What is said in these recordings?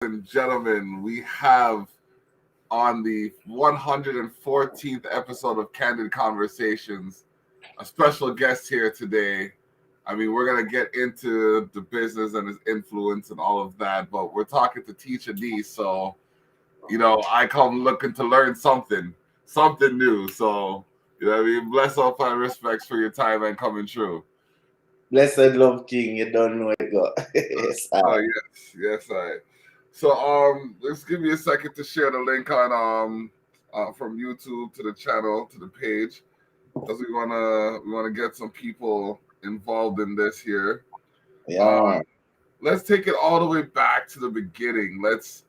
and gentlemen, we have on the 114th episode of Candid Conversations a special guest here today. I mean, we're going to get into the business and his influence and all of that, but we're talking to Teacha Dee. So, I come looking to learn something new. So, what I mean? Bless all my respects for your time and coming through. Blessed love King, you don't know it go. Yes, Oh, yes, I. So let's give me a second to share the link on from YouTube to the channel to the page, because we wanna get some people involved in this here. yeah. Let's take it all the way back to the beginning. Let's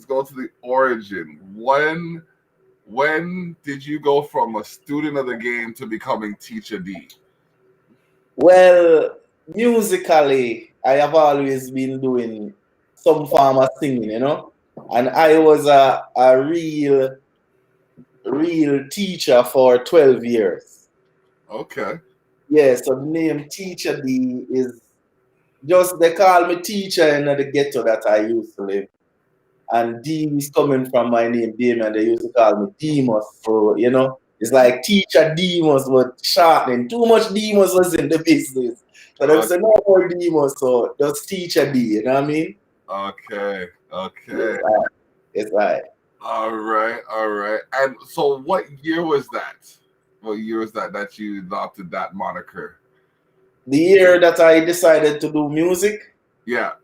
go to the origin. When did you go from a student of the game to becoming Teacha Dee? Well, musically, I have always been doing some form of singing, and I was a real teacher for 12 years. Okay. Yeah, so the name Teacha D is just they call me teacher in the ghetto that I used to live. And D is coming from my name, Damien. They used to call me Demus. So, it's like Teacher Demus, but shortening. Too much Demus was in the business. So they said, no more Demus, so just Teacher D, you know what I mean? Okay. It's like. All right. And so what year was that? What year was that you adopted that moniker? The year that I decided to do music. Yeah.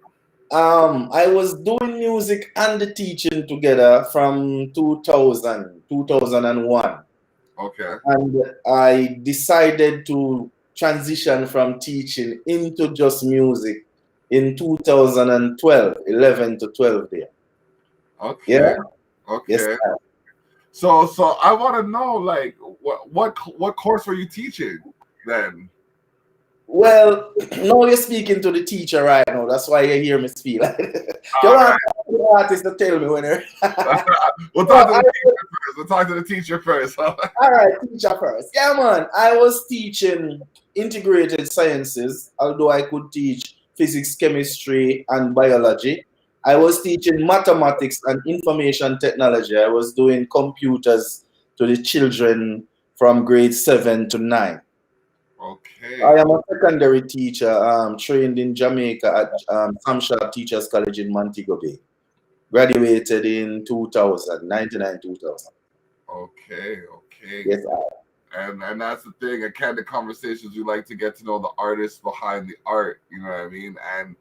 I was doing music and the teaching together from 2001. Okay. And I decided to transition from teaching into just music in 2012, 11 to 12 there. Okay. Yeah. Okay. Yes, so I want to know, like, what course were you teaching then? Well, now you're speaking to the teacher right now. That's why you hear me speak. You want the artist to tell me when they're... We'll talk to the teacher first. All right, teacher first. Yeah, man. I was teaching integrated sciences, although I could teach physics, chemistry, and biology. I was teaching mathematics and information technology. I was doing computers to the children from grade 7 to 9. Okay. I am a secondary teacher, trained in Jamaica at Sam Sharp Teachers College in Montego Bay. Graduated in 2000, 99, 2000. Okay. Yes, And that's the thing. At Candid Conversations, we like to get to know the artists behind the art. You know what I mean? And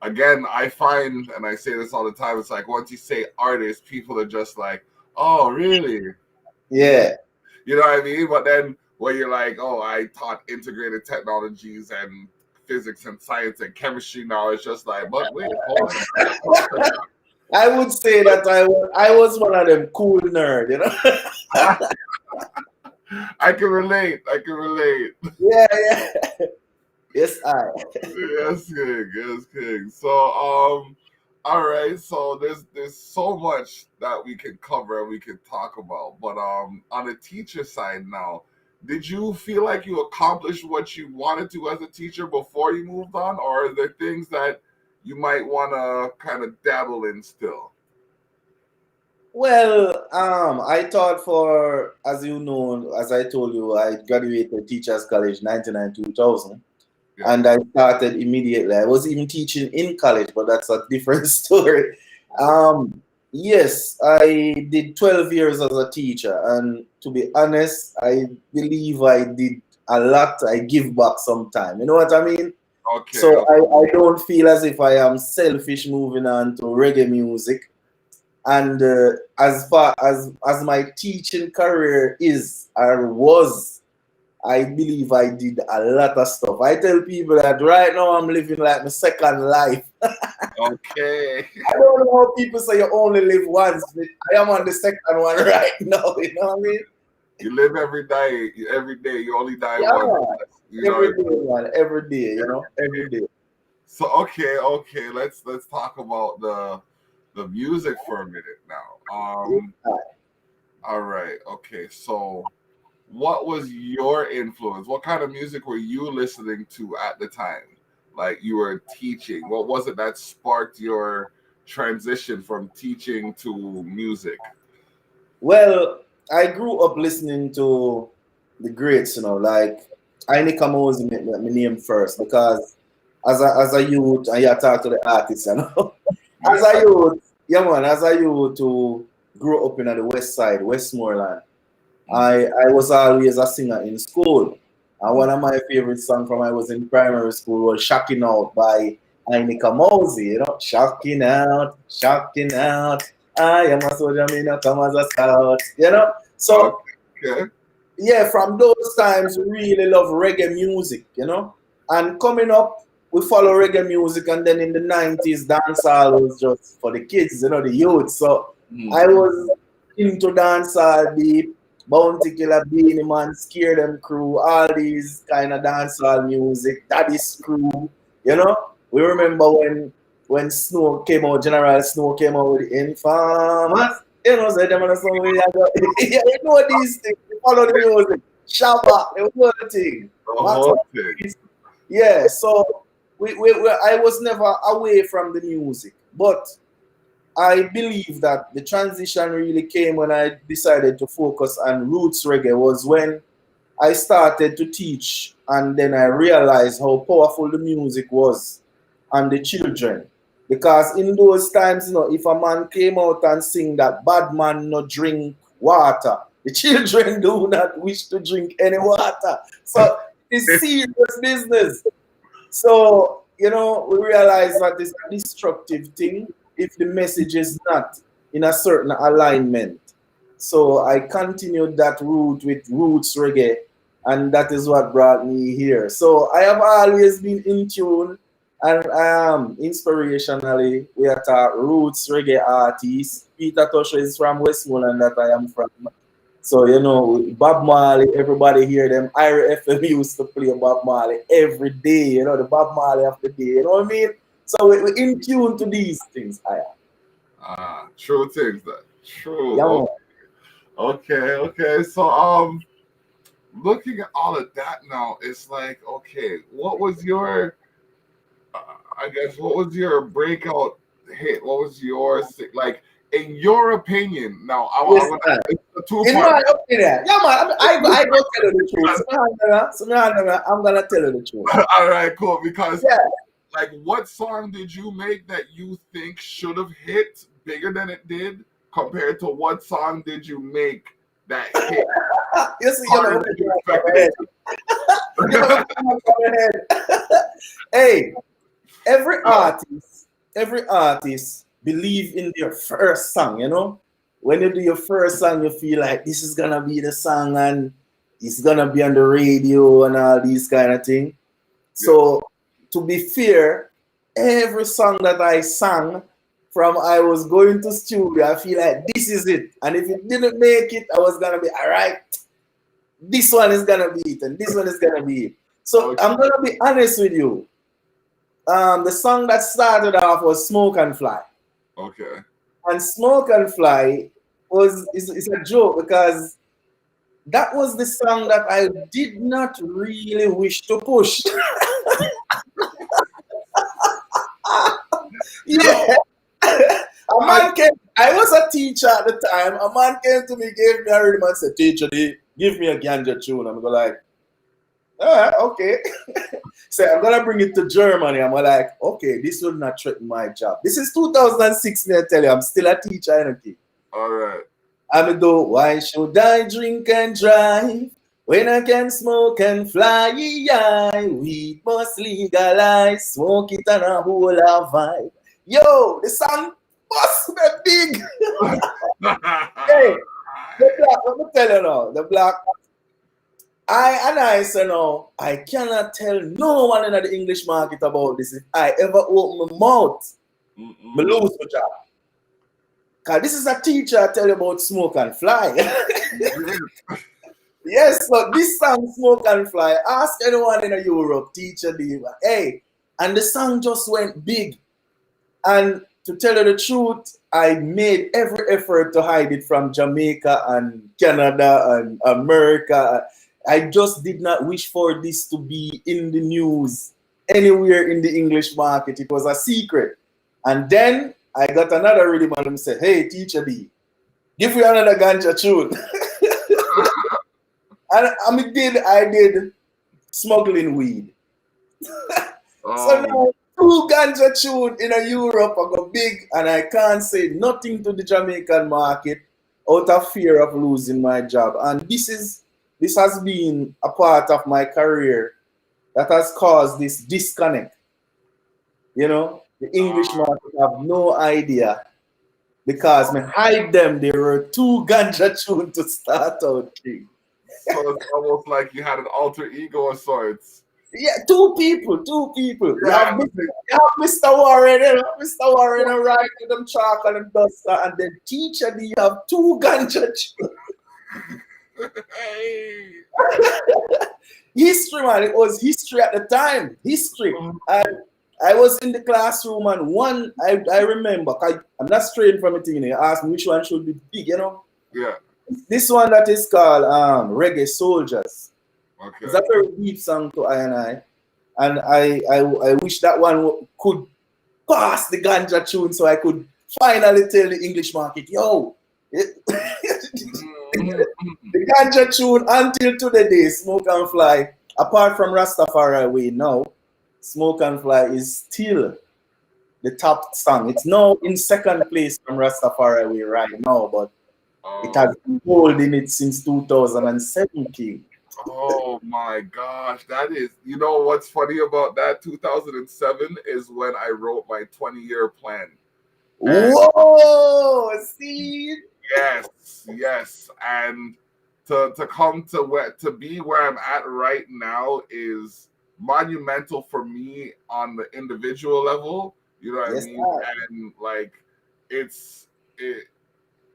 again, I find, and I say this all the time, it's like once you say artist, people are just like, oh, really? Yeah. You know what I mean? But then when you're like, oh, I taught integrated technologies and physics and science and chemistry, now it's just like, but wait, hold on. I would say that I was one of them cool nerd, I can relate. Yeah. Yes, Yes, King. So, all right. So there's so much that we can cover and we can talk about. But on the teacher side now, did you feel like you accomplished what you wanted to as a teacher before you moved on, or are there things that you might want to kind of dabble in still? Well, I thought as you know, as I told you, I graduated Teachers College 99, 2000. Yeah. And I started immediately. I was even teaching in college, but that's a different story. Yes, I did 12 years as a teacher. And to be honest, I believe I did a lot. I give back sometime. You know what I mean? Okay. So I don't feel as if I am selfish moving on to reggae music. And as far as my teaching career is or was, I believe I did a lot of stuff. I tell people that right now I'm living like my second life. Okay. I don't know how people say you only live once, but I am on the second one right now. You know what I mean? You live every day. You only die once. Every day. Every day. So okay. Let's talk about the music for a minute now. All right. Okay. So, what was your influence? What kind of music were you listening to at the time? Like you were teaching. What was it that sparked your transition from teaching to music? Well, I grew up listening to the greats, like Aine Kamoze made my name first because as a youth, and you talk to the artists, as a youth, yeah man, as a youth to grow up in the west side, Westmoreland, I was always a singer in school. And one of my favorite songs from I was in primary school was Shocking Out by Aine Kamoze, Shocking Out. I am a soldier, me not come as a scout. So Okay. yeah, from those times we really love reggae music. And coming up, we follow reggae music, and then in the 90s, dancehall was just for the kids, the youth. So I was into dancehall, deep, Bounty Killer, Beanie Man, Scare Them Crew, all these kind of dancehall music, Daddy's Crew. We remember when Snow came out, General Snow came out with Informers. So them on the song we these things. You follow the music. Shabba, it was the thing. The whole thing. Yeah, so I was never away from the music, but I believe that the transition really came when I decided to focus on roots reggae. Was when I started to teach, and then I realized how powerful the music was on the children. Because in those times, if a man came out and sing that bad man no drink water, the children do not wish to drink any water. So it's serious business. So, we realize that it's a destructive thing if the message is not in a certain alignment. So I continued that route with roots reggae, and that is what brought me here. So I have always been in tune, and inspirationally, we are taught roots reggae artists. Peter Tosh is from Westmoreland, that I am from. So, Bob Marley, everybody hear them. Ira FM used to play Bob Marley every day, the Bob Marley of the day, you know what I mean? So we're in tune to these things, I am. True things, that true. Yeah. Okay. So looking at all of that now, it's like, okay, what was your breakout hit? What was your, like, in your opinion? Now, it's a two-part. In my opinion, yeah, man, I go tell you the truth. I'm gonna tell you the truth. All right, cool. Because, like, what song did you make that you think should have hit bigger than it did, compared to what song did you make that hit? You see, hey, every artist believe in their first song. When you do your first song, you feel like this is gonna be the song and it's gonna be on the radio and all these kind of things. So to be fair, every song that I sang from I was going to studio, I feel like this is it. And if it didn't make it, I was gonna be all right. This one is gonna be it, and this one is gonna be it. So I'm gonna be honest with you. The song that started off was Smoke and Fly. Okay. And Smoke and Fly is a joke because that was the song that I did not really wish to push. Yeah. I was a teacher at the time. A man came to me, gave me a rhythm and said, "Teacher Dee, give me a ganja tune." I'm like, all right, okay. So I'm gonna bring it to Germany. I'm like, okay, this will not threaten my job. This is 2006, I tell you, I'm still a teacher. All right. I'm do, why should I drink and drive when I can smoke and fly? Weed must legalize, smoke it and a whole lot vibe. Yo, the song must be big. Hey, the black, let me tell you now, the black. I say no, I cannot tell no one in the English market about this. If I ever open my mouth, I lose my job. Because this is a teacher I tell you about Smoke and Fly. Yes, so this song, Smoke and Fly, ask anyone in Europe, Teacha Dee. Hey, and the song just went big. And to tell you the truth, I made every effort to hide it from Jamaica and Canada and America. I just did not wish for this to be in the news anywhere in the English market. It was a secret. And then I got another rhythm and him say, hey, Teacha Dee, give me another ganja tune. And I did smuggling weed. So now 2 ganja tune in a Europe I go big and I can't say nothing to the Jamaican market out of fear of losing my job. And this has been a part of my career that has caused this disconnect. You know, the English market have no idea because me hide them. There were 2 ganja tunes to start out. King. So it's almost like you had an alter ego of sorts. Yeah, 2 people. Yeah. You have Mr. Warren, Mr. Warren and right with them chalk and them duster, and then Teacha Dee, you have 2 ganja tunes. Hey. History, man. It was history at the time. History. And I was in the classroom and one, I remember, I'm not straying from it, you know, you asked me which one should be big, you know? Yeah. This one that is called Reggae Soldiers. Okay. It's a very deep song to I. And I wish that one could pass the ganja tune so I could finally tell the English market, yo, the ganja tune until to the day, Smoke and Fly, apart from Rastafari Way now, Smoke and Fly is still the top song. It's now in second place from Rastafari Way right now, but it has been holding it since 2017. Oh my gosh, that is, you know what's funny about that? 2007 is when I wrote my 20-year plan. Whoa, see? Yes. And to come to be where I'm at right now is monumental for me on the individual level. You know what I mean? Sir. And like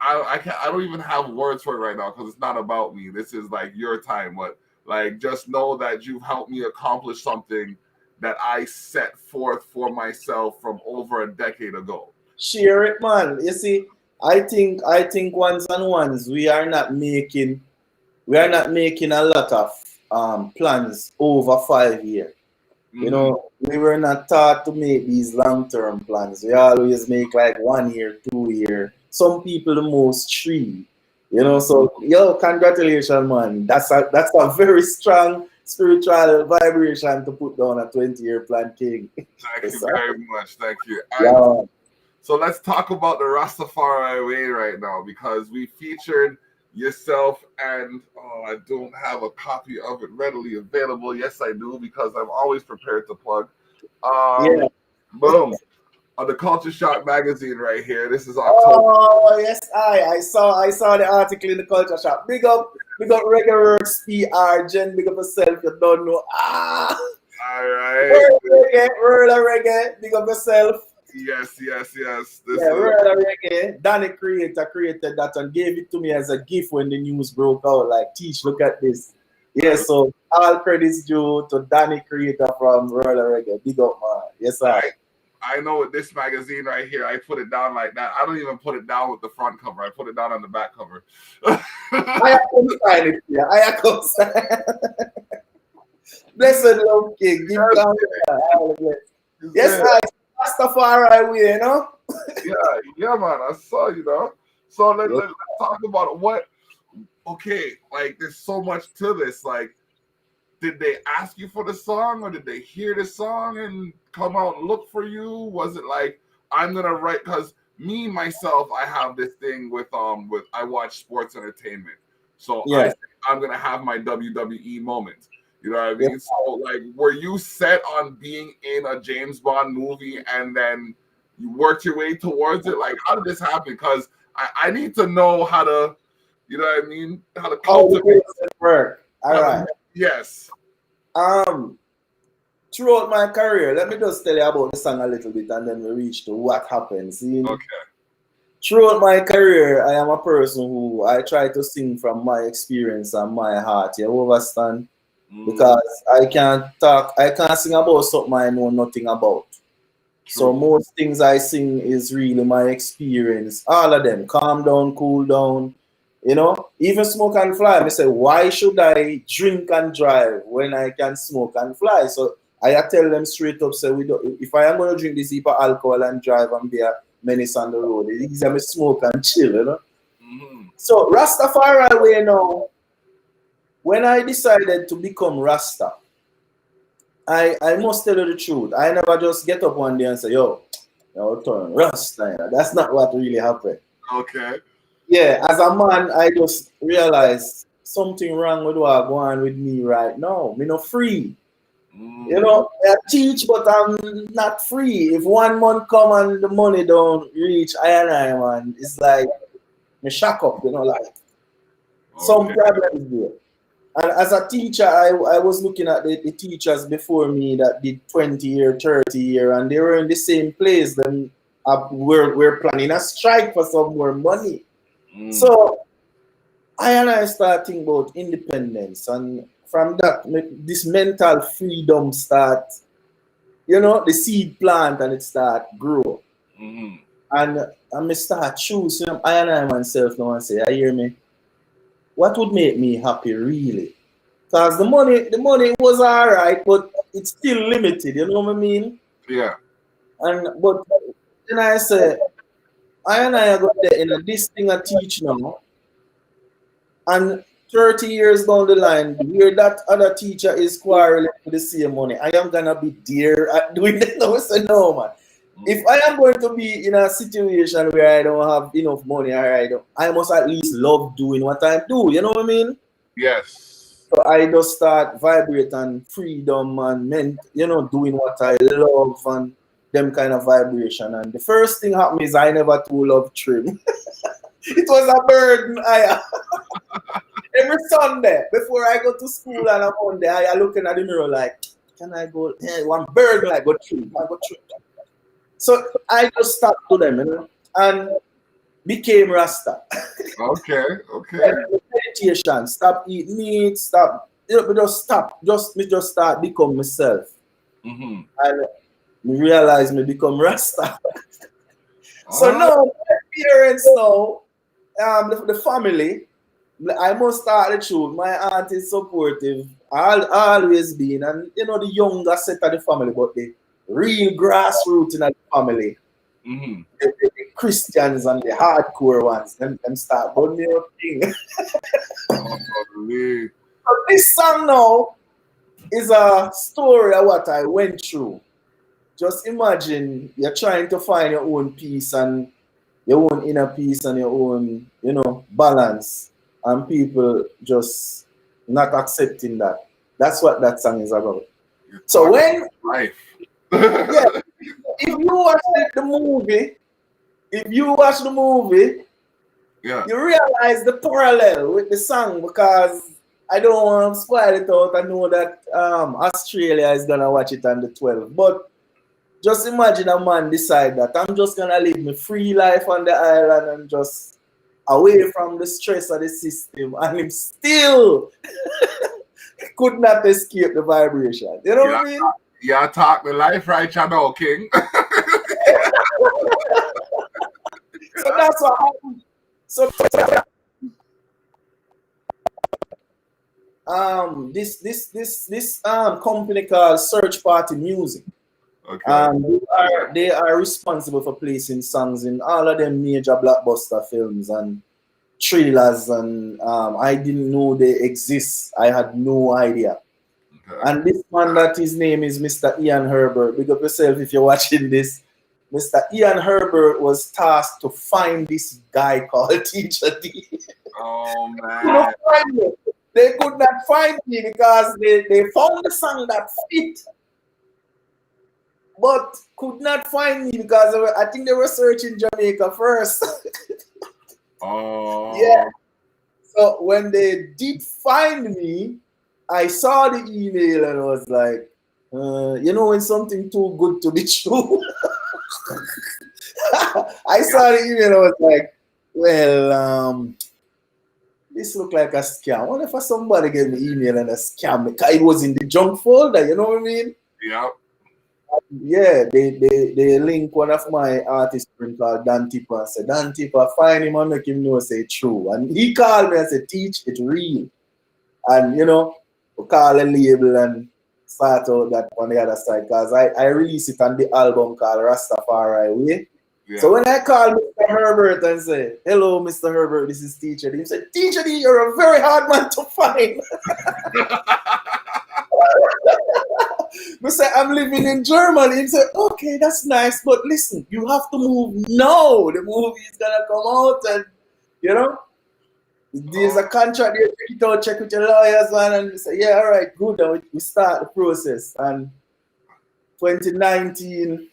I don't even have words for it right now because it's not about me. This is like your time, but like just know that you've helped me accomplish something that I set forth for myself from over a decade ago. Share it, man. You see, I think ones and ones we are not making a lot of plans over 5 years. You know, we were not taught to make these long-term plans. We always make like 1 year, 2 year. Some people the most 3. You know, so yo, congratulations, man. That's a very strong spiritual vibration to put down a 20-year plan, King. Thank you very much. Thank you. Yeah. So let's talk about the Rastafari Way right now because we featured yourself and I don't have a copy of it readily available. Yes, I do because I'm always prepared to plug. Boom. On the Culture Shock magazine right here. This is October. Oh yes, I saw the article in the Culture Shock. Big up Reggae Works PR, Jen. Big up yourself. You don't know. All right. World of Reggae. Big up yourself. Yes. World of Reggae. Danny created that and gave it to me as a gift when the news broke out. Like, Teach, look at this. Yeah, so all credits due to Danny Creator from World of Reggae. Big up, man. Yes, sir. I know with this magazine right here, I put it down like that. I don't even put it down with the front cover. I put it down on the back cover. I co-sign it here. I co-sign. Blessed love, King. Give down. Yes, I. Rastafari way, you know? yeah, man. I saw, you know. So let's talk about what. Okay, like there's so much to this. Like, did they ask you for the song, or did they hear the song and come out and look for you? Was it like I'm gonna write? Because me myself, I have this thing with I watch sports entertainment, so I'm gonna have my WWE moment. You know what I mean? So, like, were you set on being in a James Bond movie and then you worked your way towards it? Like, how did this happen? Because I need to know how to, you know what I mean? How to cultivate work. All right. Yes. Throughout my career, let me just tell you about the song a little bit and then we reach to what happens. Okay. Throughout my career, I am a person who I try to sing from my experience and my heart. You understand? Because I can't sing about something I know nothing about. So most things I sing is really my experience. All of them. Calm down, cool down. You know? Even Smoke and Fly. I say, why should I drink and drive when I can smoke and fly? So I tell them straight up, say, if I am going to drink this heap of alcohol and drive and beer, Menace on the road. It's easy to smoke and chill, you know. Mm-hmm. So Rastafari way now, when I decided to become Rasta, I must tell you the truth. I never just get up one day and say, yo, I'll turn Rasta. You know? That's not what really happened. Okay. Yeah, as a man, I just realized something wrong with what going on with me right now. Me not free. You know, I teach, but I'm not free. If 1 month come and the money don't reach I, man, it's like me shock up, you know, like some problems there. And as a teacher, I was looking at the teachers before me that did 20 year, 30 year, and they were in the same place. Then we're planning a strike for some more money. So I start thinking about independence, and from that, this mental freedom start, you know, the seed plant and it start grow. And I start choosing I myself now and say, I hear me, what would make me happy really? Because the money was alright, but it's still limited, you know what I mean? Yeah. But then I say, I got there in this thing I teach now, and 30 years down the line, where that other teacher is quarreling for the same money, I am gonna be there at doing that now. So no, man. If I am going to be in a situation where I don't have enough money, I must at least love doing what I do. You know what I mean? Yes. So I just start vibrating freedom and doing what I love and them kind of vibration. And the first thing happened is I never too love trim. It was a burden. Every Sunday before I go to school and on Monday, I looking at the mirror like, can I go? Hey, one burden like go trim. I go trim. So I just stopped to them, you know, and became Rasta. Okay. Meditation, stop eating meat, stop, just stop, just start become myself. And me realize me become Rasta. So now my parents now, the family, I must start the truth. My aunt is supportive, always been, and the younger set of the family, but the real grassroots in the family. The Christians and the hardcore ones, them start doing their thing. So this song now is a story of what I went through. Just imagine you're trying to find your own peace and your own inner peace and your own, balance, and people just not accepting that. That's what that song is about. So when life. Yeah, if you watch the movie, yeah, you realize the parallel with the song, because I don't want to spoil it out. I know that Australia is gonna watch it on the 12th, but just imagine a man decide that I'm just gonna live my free life on the island and just away from the stress of the system, and him still could not escape the vibration. You know what I mean? Yeah, talk the life right, you know, King. So that's what happened. So this company called Search Party Music. Okay. They are responsible for placing songs in all of them major blockbuster films and trailers, and I didn't know they exist. I had no idea. Okay. And this man, that his name is Mr. Ian Herbert. Big up yourself if you're watching this. Mr. Ian Herbert was tasked to find this guy called Teacha Dee. Oh man. They could not find me because they found the song that fit, but could not find me because I think they were searching Jamaica first. Oh. Yeah. So when they did find me, I saw the email and I was like, when something too good to be true. I saw the email and I was like, well, this look like a scam. What if somebody gave me email and a scam? Because it was in the junk folder, you know what I mean? Yeah. Yeah, they link one of my artist friend called Dan Tipper and said, Dan Tipper, find him and make him know say true. And he called me and said, Teach, it real. And we call a label and start out that on the other side, because I released it on the album called Rastafari Way. Yeah. So when I call Mr. Herbert and say, hello, Mr. Herbert, this is Teacha Dee, he said, Teacha Dee, you're a very hard man to find. I say, I'm living in Germany. He said, okay, that's nice, but listen, you have to move now. The movie is going to come out and, you know, there's a contract there, check it out, check with your lawyers, man. And we say, yeah, all right, good. And we start the process. And 2019,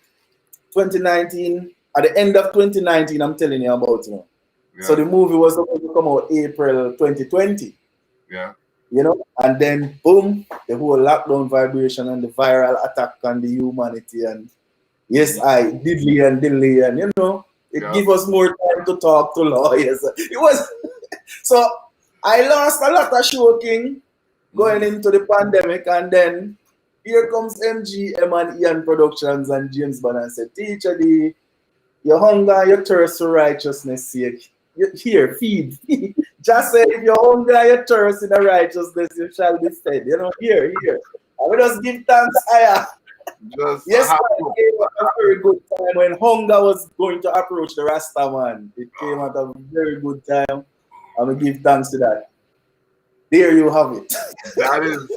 at the end of 2019, I'm telling you about, you know. Yeah. So the movie was supposed to come out April 2020. Yeah. You know, and then boom, the whole lockdown vibration and the viral attack on the humanity. And yes, I diddly and, you know, it gave us more time to talk to lawyers. It was so I lost a lot of shooting going into the pandemic, and then here comes MGM and Ian Productions and James Bond and said, Teacha Dee, your hunger, your thirst for righteousness sake. Here, feed. Just say if you're hungry and your thirst in the righteousness, you shall be fed. You know, here. And we just give thanks higher. Yes, it came at a very good time when hunger was going to approach the Rasta man. It came at a very good time. And we give thanks to that. There you have it. That is,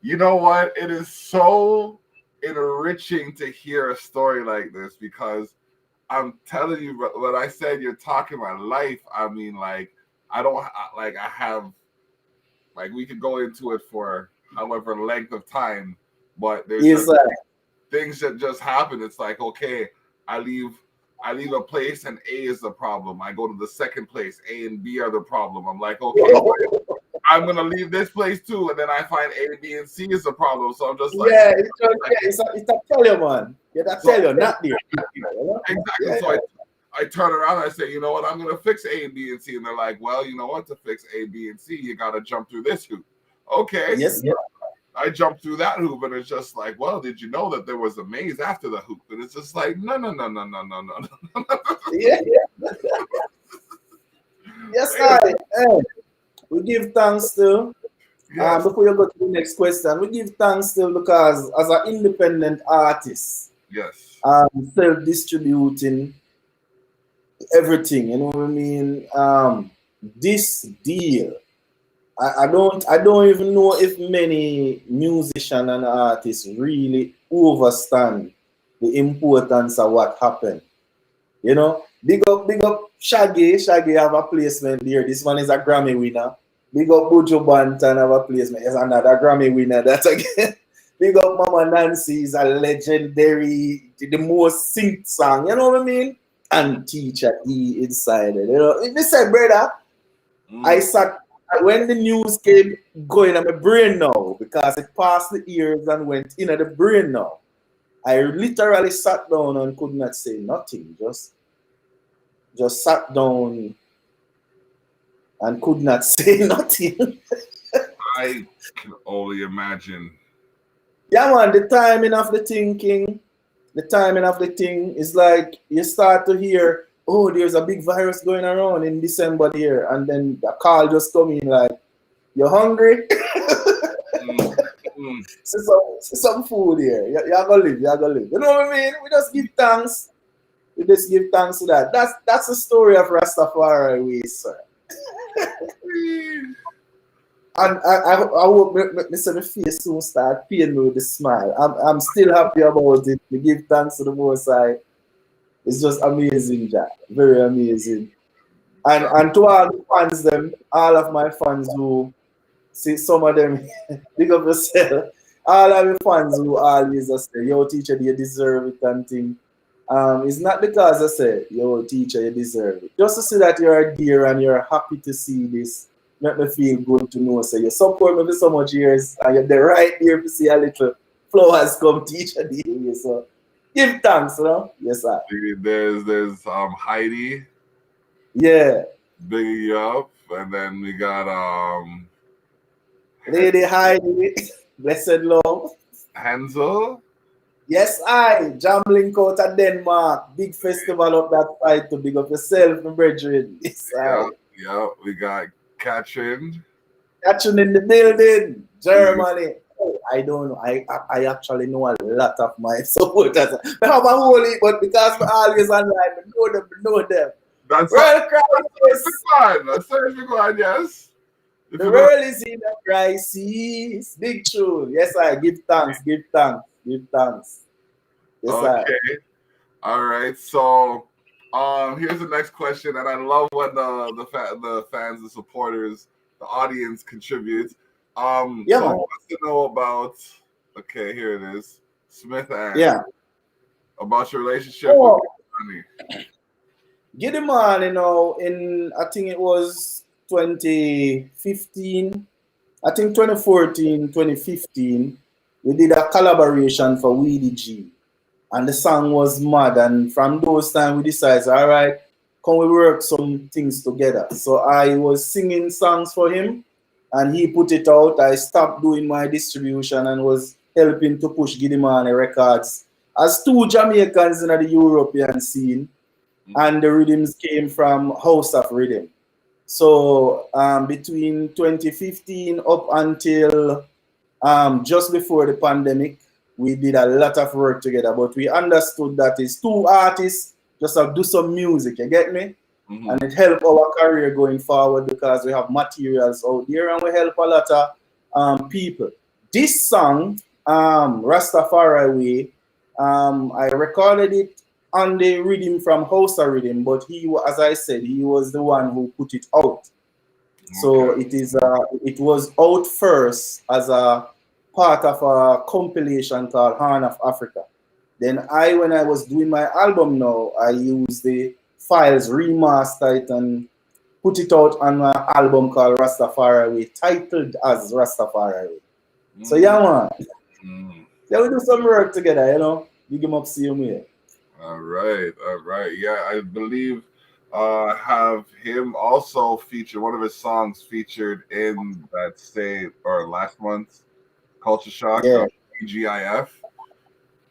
you know what? It is so enriching to hear a story like this, because I'm telling you, when I said you're talking my life, I mean, like, I have, like, we could go into it for however length of time, but there's just things that just happen. It's like, okay, I leave a place and A is the problem. I go to the second place, A and B are the problem. I'm like, okay, I'm gonna leave this place too, and then I find A, B, and C is the problem. So I'm just like, it's a failure, man. Yeah, that's failure, not there. Exactly. Yeah. So I turn around and I say, you know what, I'm gonna fix A and B and C, and they're like, well, you know what, to fix A, B, and C, you gotta jump through this hoop. Okay. Yes. Yeah. I jumped through that hoop, and it's just like, well, did you know that there was a maze after the hoop? And it's just like, no. Yeah. Yes, we give thanks to. Yes. Before you go to the next question, we give thanks to, because as an independent artist, yes, self-distributing everything, you know what I mean? This deal, I don't even know if many musicians and artists really understand the importance of what happened. You know, big up Shaggy. Shaggy have a placement there. This one is a Grammy winner. Big up Buju Banton have a placement. It's another Grammy winner. That's again. Big up Mama Nancy is a legendary, the most synced song. You know what I mean? And Teacha Dee inside it. You know, they said, brother, I sat when the news came going in my brain now, because it passed the ears and went into the brain now. I literally sat down and could not say nothing. Just sat down and could not say nothing. I can only imagine. Yeah, man, the timing of the thing is like you start to hear, oh, there's a big virus going around in December here, and then the call just come in like, you're hungry? See some food here. You're gonna live. You know what I mean? We just give thanks. We just give thanks to that. That's the story of Rastafari way, sir. And I hope my face soon start paying me with a smile. I'm still happy about it. We give thanks to the Most High. It's just amazing, Jack. Very amazing. And to all the fans, all of my fans who see some of them, big up yourself. All of the fans who always say, yo, Teacha, you deserve it and thing. It's not because I say, yo, Teacha, you deserve it. Just to see that you're dear and you're happy to see this, make me feel good to know. So you support me for so much years, and you're there right here to see a little flowers come Teacha Dee. So give thanks, you know? Yes, sir. There's Heidi. Yeah. Bigging you up. And then we got Lady Heidi. Blessed love. Hansel. Yes, Jambling out of Denmark. Big festival up that side to big up yourself, my brethren. Yes, we got Katrin. Katrin in the building. Germany. I don't know. I actually know a lot of my supporters. I have a whole heap, but because I'm always online, I know them. That's World a crisis. one. That's a big one, yes. If The you know, world is in a crisis. Big tune. Yes, I give thanks. Give thanks. Give thanks. Yes, I. okay. All right. So here's the next question, and I love when the fans, the supporters, the audience contributes. Yeah, Someone man. wants to know about, okay, here it is. Smith and Yeah. about your relationship with Oh, Honey. Giddy Man, in I think it was 2015, I think 2014, 2015, we did a collaboration for Weedy G. And the song was mad. And from those times, we decided, all right, can we work some things together? So I was singing songs for him, and he put it out. I stopped doing my distribution and was helping to push Giddy Man Records as two Jamaicans in the European scene, and the rhythms came from House of Rhythm. So between 2015 up until just before the pandemic, we did a lot of work together, but we understood that it's two artists just have do some music, you get me? And it helped our career going forward because we have materials out there and we help a lot of people. This song, Rastafari Way, I recorded it on the rhythm from House of Rhythm, but as I said, he was the one who put it out. So it was out first as a part of a compilation called Horn of Africa. Then when I was doing my album now, I used the files, remaster it, and put it out on my album called Rastafari Way, titled as Rastafari Way. So yeah, man. Yeah, we do some work together, Big him up, see you, man. All right. Yeah, I believe have him also featured, one of his songs featured in that state or last month's Culture Shock, Yeah, GIF. yeah,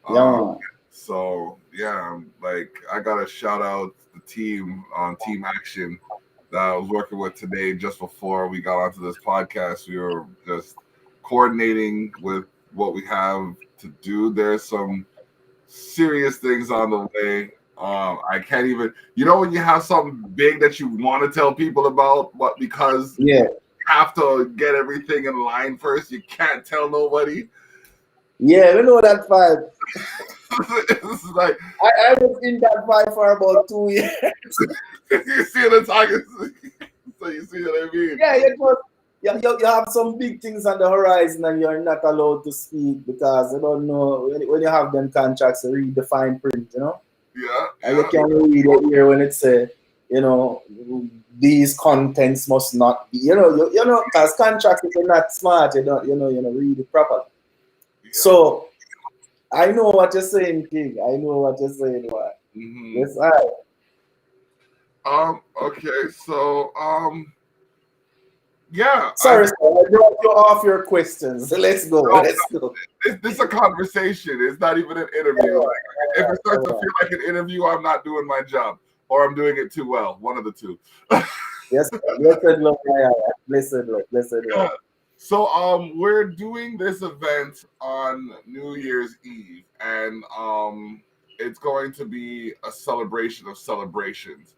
Um, man. so yeah, like I gotta shout out the team on Team Action that I was working with today. Just before we got onto this podcast, we were just coordinating with what we have to do. There's some serious things on the way. I can't even, when you have something big that you want to tell people about, but because Yeah, you have to get everything in line first, you can't tell nobody. yeah, we know that vibe. It's like I was in that vibe for about 2 years. you see what I'm talking. So you see what I mean? Yeah, you have some big things on the horizon and you're not allowed to speak because you don't know when you have them contracts to read the fine print. Yeah, And you can read it here when it say, these contents must not be, because contracts, if you're not smart, you don't read it properly. yeah. So I know what you're saying, King. I know what you're saying. What? Yes, Okay. So. Yeah. Sorry, sir, I brought you off your questions. Let's go. No, Let's go. this is a conversation. It's not even an interview. Like, if it starts to feel like an interview, I'm not doing my job, or I'm doing it too well. One of the two. Yes, blessed Lord. Blessed Lord. Blessed Lord. Yeah. So we're doing this event on New Year's Eve, and it's going to be a celebration of celebrations.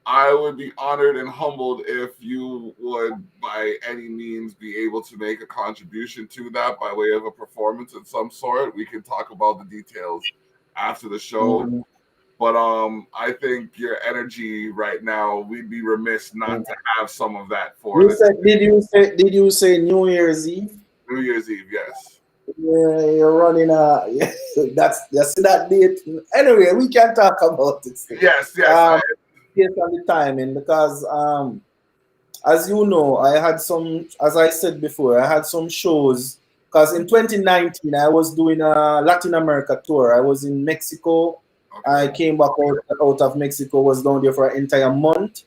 I would be honored and humbled if you would, by any means, be able to make a contribution to that by way of a performance of some sort. We can talk about the details after the show. Mm-hmm. But I think your energy right now, we'd be remiss not to have some of that for this Did you say New Year's Eve? New Year's Eve. Yes. Yeah, you're running that's that date. Anyway, we can talk about it. Yes. Based on the timing, because as you know, as I said before, I had some shows. Because in 2019, I was doing a Latin America tour. I was in Mexico. Okay. I came back out of Mexico, was down there for an entire month.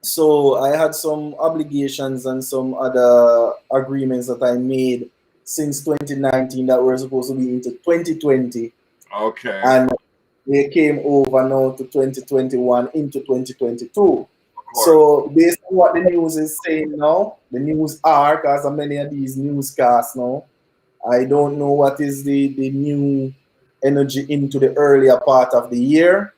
So I had some obligations and some other agreements that I made since 2019 that were supposed to be into 2020. Okay. And they came over now to 2021 into 2022. So based on what the news is saying now, the news are, because of many of these newscasts now, I don't know what is the new energy into the earlier part of the year,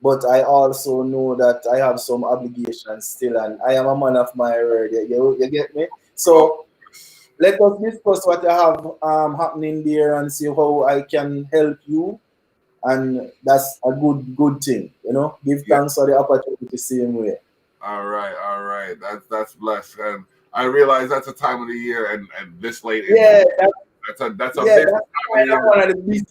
but I also know that I have some obligations still, and I am a man of my word. You get me? So let us discuss what you have happening there and see how I can help you, and that's a good thing. Give thanks for the opportunity the same way. All right. That's blessed, and I realize that's a time of the year, and this late. Yeah, that's a that's one of the busy.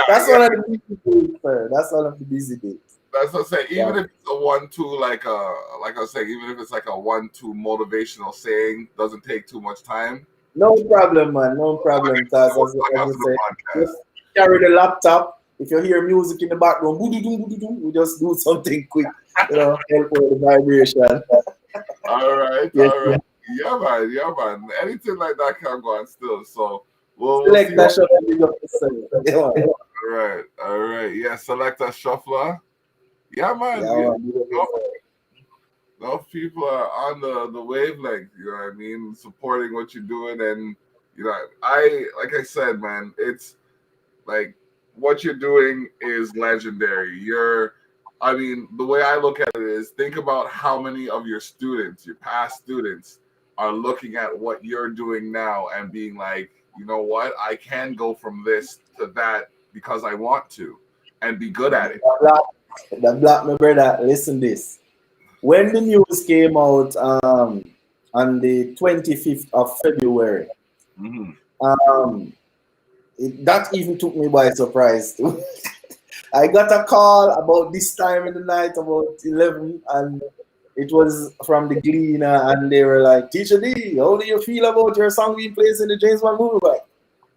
That's one of the busy days, sir. That's one of the busy days. That's what I'm saying. Even if it's a 1-2, like I was saying, even if it's like a 1-2 motivational saying, doesn't take too much time. No problem, man. No problem. Because as I say, just carry the laptop. If you hear music in the background, we just do something quick. Help with the vibration. All right. Yeah, Yeah, man. Anything like that can go on still. So we'll select see. That shuffle. All right. Yeah, select a shuffler. Yeah, man. Those people are on the wavelength, you know what I mean, supporting what you're doing. And like I said, man, it's like what you're doing is legendary. The way I look at it is, think about how many of your students, your past students, are looking at what you're doing now and being like, you know what, I can go from this to that because I want to, and be good at it. The black, my brother, listen this. When the news came out on the 25th of February, that even took me by surprise. I got a call about this time in the night, about 11, and it was from the Gleaner, and they were like, Teacha Dee, how do you feel about your song being placed in the James Bond movie? Like,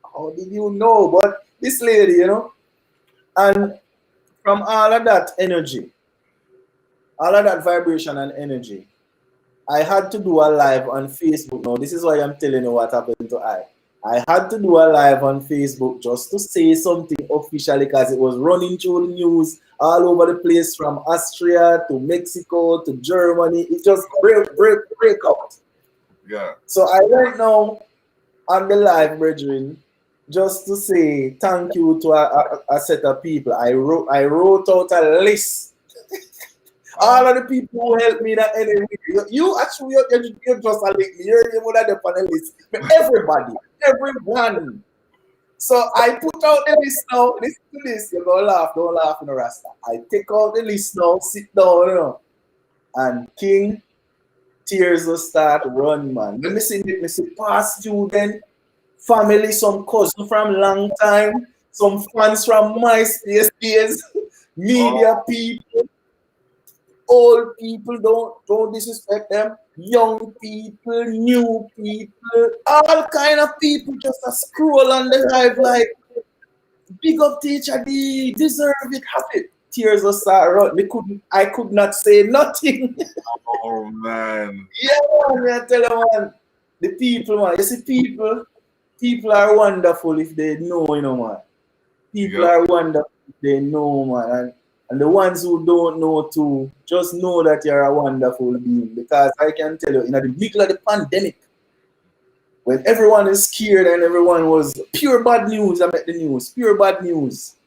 how did you know? But this lady, and from all of that energy, all of that vibration and energy, I had to do a live on Facebook. Now, this is why I'm telling you what happened to I had to do a live on Facebook just to say something officially, because it was running through the news all over the place, from Austria to Mexico to Germany. It just break out. Yeah. So I went now on the live, brethren, just to say thank you to a set of people. I wrote out a list. All of the people who helped me that anyway. You actually, you're just a link. You're one of the panelists. Everybody, everyone. So I put out the list now. Listen to this. You're going to laugh. Don't laugh in the rasta. I take out the list now. Sit down, and King, tears will start run, man. Let me see past student, family, some cousin from long time, some fans from MySpace days, media people. Old people, don't disrespect them. Young people, new people, all kind of people just a scroll on the live like, big up Teacha Dee, deserve it, have it. Tears of sorrow. I could not say nothing. Oh man. Yeah, man, I tell you, man. The people, man. You see, people are wonderful if they know, man. People are wonderful if they know, man. And the ones who don't know too, just know that you're a wonderful being. Because I can tell you, in the middle of the pandemic, when everyone is scared and everyone was pure bad news, I met the news, pure bad news.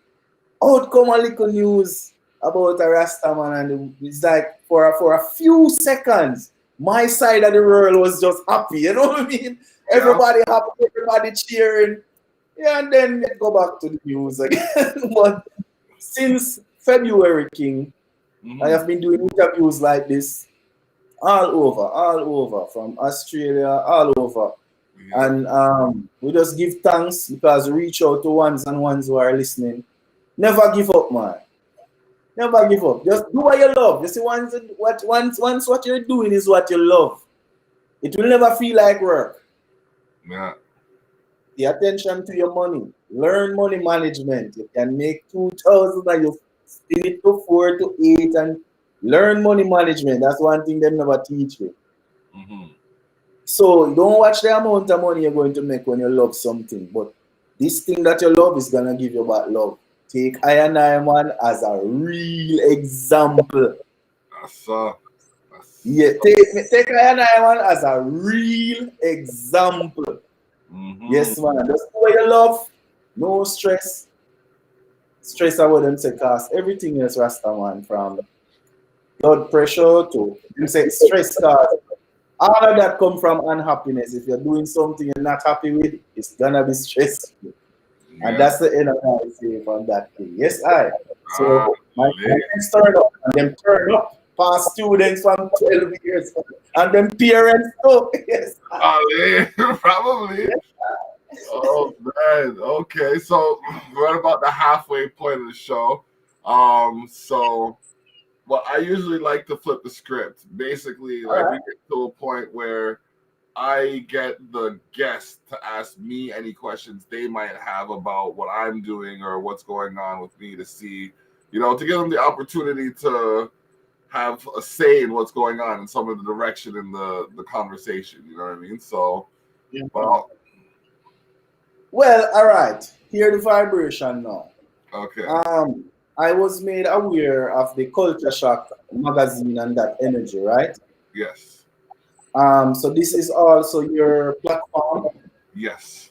Out come a little news about a Rasta man, and it's like for a few seconds, my side of the world was just happy. You know what I mean? Everybody happy, everybody cheering. Yeah, and then they go back to the news again. But since February, King, I have been doing interviews like this all over, from Australia, all over. Yeah. And we just give thanks, because we reach out to ones and ones who are listening. Never give up, man. Never give up. Just do what you love. You see, once what you're doing is what you love, it will never feel like work. Yeah. Pay attention to your money. Learn money management. You can make 2,000 and you spin it to 4 to 8, and learn money management. That's one thing they never teach you. So don't watch the amount of money you're going to make when you love something, but this thing that you love is gonna give you back love. Take I and I, man, as a real example. That's Yeah, take I one as a real example. Yes, man. Just do what you love. No stress. Stress, I wouldn't say, cause everything else Rasta, man, from blood pressure to you say stress, cause all of that come from unhappiness. If you're doing something you're not happy with, it's gonna be stressful. And that's the end of what I say from that thing. Yes, I. So my parents turn up and them turn up past students from 12 years and them parents too. Yes. Probably. Oh man. Okay. So we're at about the halfway point of the show. So well, I usually like to flip the script. Basically, like we get to a point where I get the guest to ask me any questions they might have about what I'm doing or what's going on with me to see, to give them the opportunity to have a say in what's going on in some of the direction in the conversation. You know what I mean? So, well, all right. Hear the vibration now. Okay. I was made aware of the Culture Shock magazine and that energy, right? Yes. So this is also your platform. Yes.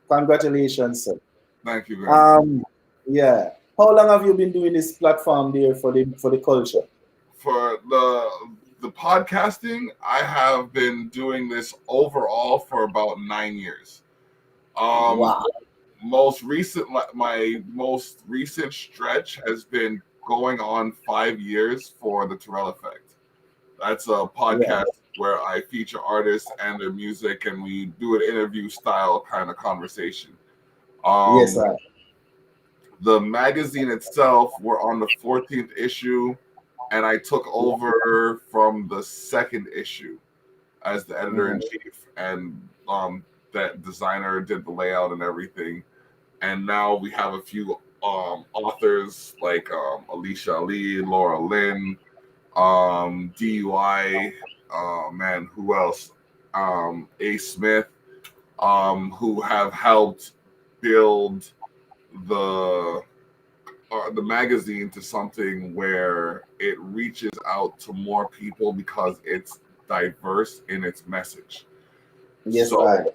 Congratulations, sir. Thank you very much. Yeah. How long have you been doing this platform there for the culture? For the podcasting, I have been doing this overall for about 9 years. Wow. My most recent stretch has been going on 5 years for the Terrell Effect. That's a podcast where I feature artists and their music, and we do an interview style kind of conversation. Yes, sir. The magazine itself, we're on the 14th issue, and I took over from the second issue as the editor-in-chief, and that designer did the layout and everything. And now we have a few authors like Alicia Ali, Laura Lynn, DUI, man, who else? A. Smith, who have helped build the magazine to something where it reaches out to more people because it's diverse in its message. Yes, so,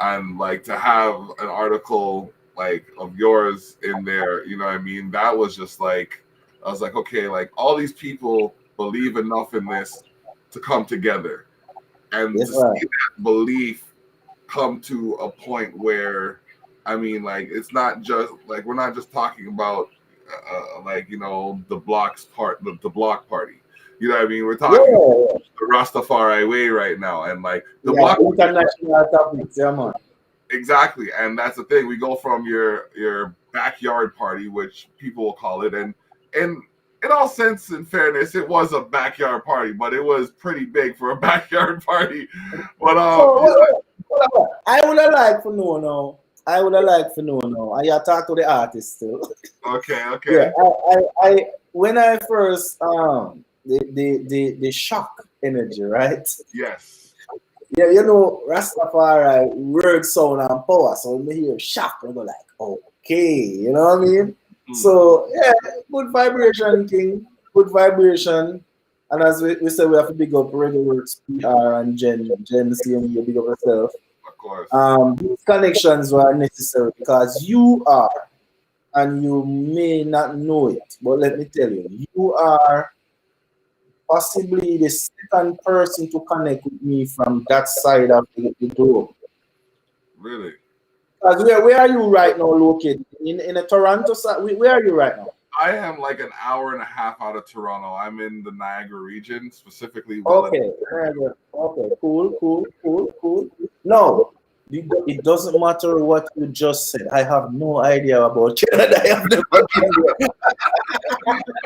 and like to have an article like of yours in there, you know what I mean? That was just like, I was like, okay, like all these people believe enough in this to come together, and to see that belief come to a point where, I mean, like it's not just like we're not just talking about the block party. You know what I mean? We're talking the Rastafari way right now, and like the block international topics, man. Exactly, and that's the thing. We go from your backyard party, which people will call it, and in all sense and fairness, it was a backyard party, but it was pretty big for a backyard party. But I would have liked to know now. I talk to the artist still. Okay. Yeah, I when I first the shock energy, right? Yes. Yeah, Rastafari word, sound, and power. So when I hear shock, I go like, okay, you know what I mean? So yeah, good vibration, King. Good vibration. And as we said, we have to big up Reggae Works, PR, and Jen, CMU, big up yourself. Of course. These connections were necessary because you are, and you may not know it, but let me tell you, you are possibly the second person to connect with me from that side of the globe. Really? Because where are you right now located? In a Toronto side? Where are you right now? I am like an hour and a half out of Toronto. I'm in the Niagara region, specifically. Okay, cool. No, it doesn't matter what you just said. I have no idea about Canada. I have never been there.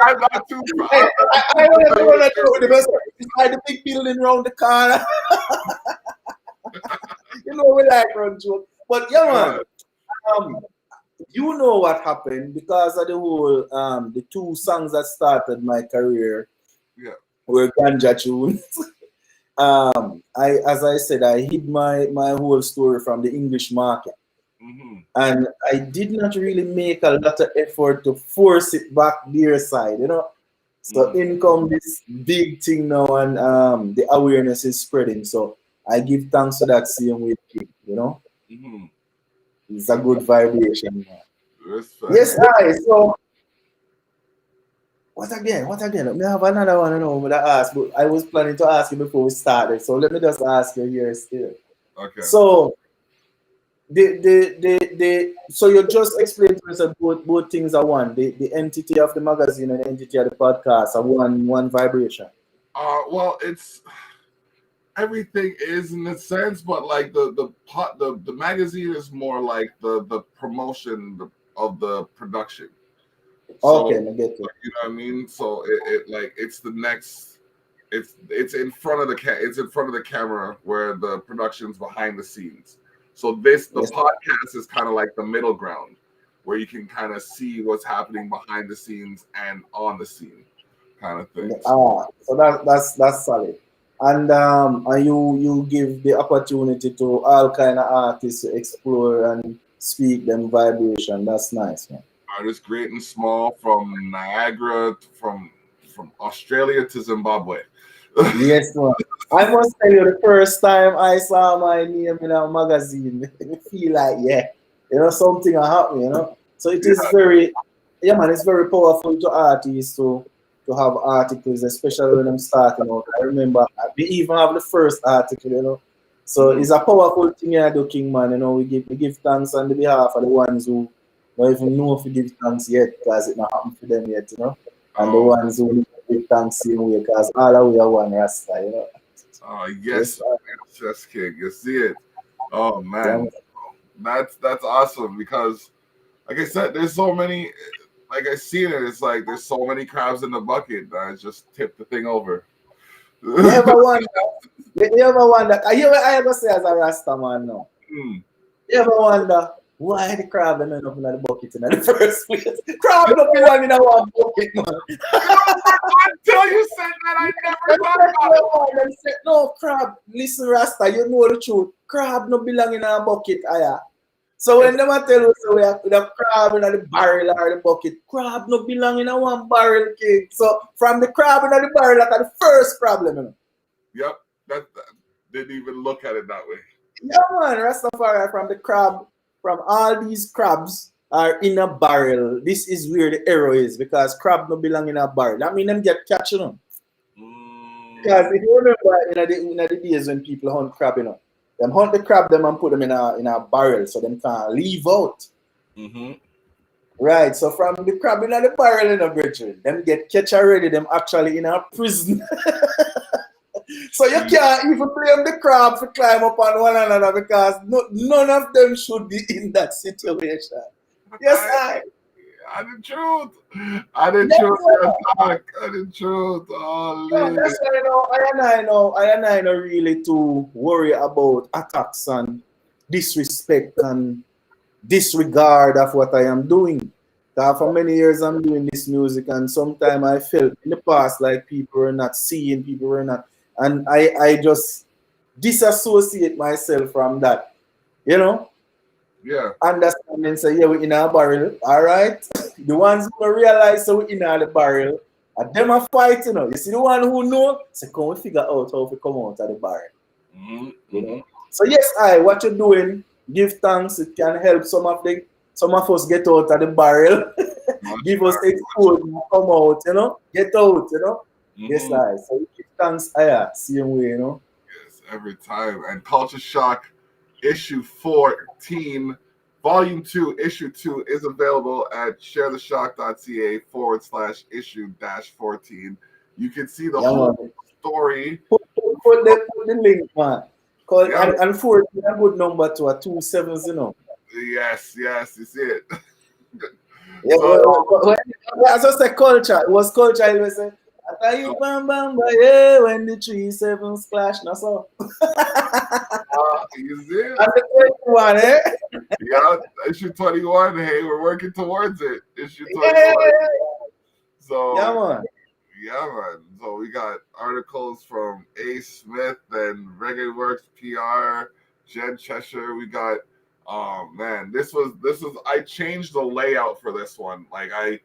I'm not too proud. I don't know the best. It's like the big building around the corner. We like run joke. But yeah, man, you know what happened because of the whole the two songs that started my career. Yeah. Were ganja tunes. As I said, I hid my whole story from the English market. And I did not really make a lot of effort to force it back their side, So in come this big thing now, and the awareness is spreading. So I give thanks to that same way, you know. It's a good vibration, man. Respect. Yes, I. So what again? What again? Let me have another one. I know that I ask, but I was planning to ask you before we started. So let me just ask you here still. Okay. So so you just explained to us that both things are one. The entity of the magazine and the entity of the podcast are one vibration. Well, it's everything is in a sense, but like the magazine is more like the promotion of the production. So Okay, I get it. you know what I mean. So it like it's the next. It's in front of it's in front of the camera where the production's behind the scenes. So the Yes. podcast is kind of like the middle ground where you can kind of see what's happening behind the scenes and on the scene, kind of thing. So that's solid. And you give the opportunity to all kind of artists to explore and speak them vibration. That's nice, man. Artists great and small, from Niagara from Australia to Zimbabwe. Yes, man. I must tell you, the first time I saw my name in a magazine, I feel like, yeah, something happened. So it is very, yeah, man, it's very powerful to artists to have articles, especially when I'm starting out. I remember we even have the first article. So it's a powerful thing you do, King Man. We give thanks on the behalf of the ones who don't even know if we give thanks yet because it not happened for them yet. And the ones who give thanks same way because all of we are one Rasta. Oh yes, yes, King. You see it. Oh man, that's awesome because, like I said, there's so many. Like I seen it, it's like there's so many crabs in the bucket that I just tipped the thing over. You ever wonder? I ever say as a Rasta man now. You ever wonder why the crab end up in the bucket in the first place? Crab don't belong in one bucket, man. Until you said that, I never thought about it. No, crab. Listen, Rasta, you know the truth. Crab no belong in a bucket, aya. So when them tell us we have the crab in the barrel or the bucket, crab no belong in a one barrel, kid. So from the crab in the barrel, that's the first problem. Yep, that didn't even look at it that way. Yeah, man, Rastafari from the crab, from all these crabs are in a barrel. This is where the error is because crab no belong in a barrel. That mean them get catch, Because if you remember in the days when people hunt crab, them hunt the crab them and put them in a barrel so them can't leave out. Right, so from the crab in the barrel in a brethren, them get catch already, them actually in a prison. So you can't even blame the crab for climb up on one another because none of them should be in that situation. Yes, I the truth. I the truth. I the truth. Oh, that's why I know really to worry about attacks and disrespect and disregard of what I am doing. For many years I'm doing this music and sometimes I felt in the past like people were not seeing, people were not, and I just disassociate myself from that, Yeah. Understanding say, yeah, we're in a barrel, all right? The ones who realize so we're in the barrel, and them are fighting, You see the one who know, say, come we figure out how to come out of the barrel. So yes, what you're doing, give thanks, it can help some of us get out of the barrel, give us exposure, come out, get out, Yes, so give thanks, same way, Yes, every time. And Culture Shock issue 14, volume 2, issue 2 is available at sharetheshock.ca/issue-14. You can see the whole story. Put the link, man. And 14 a good number to a 27, Yes, you see it. Yeah, as I said, culture. It was culture. I was saying, you bam bam yeah, when the 3-7 splash, no so. You see it? And the 21, Yeah, issue 21. Hey, we're working towards it. Issue 21. So yeah, man. So we got articles from A. Smith and Reggae Works PR, Jen Cheshire. We got man, this was I changed the layout for this one. Like I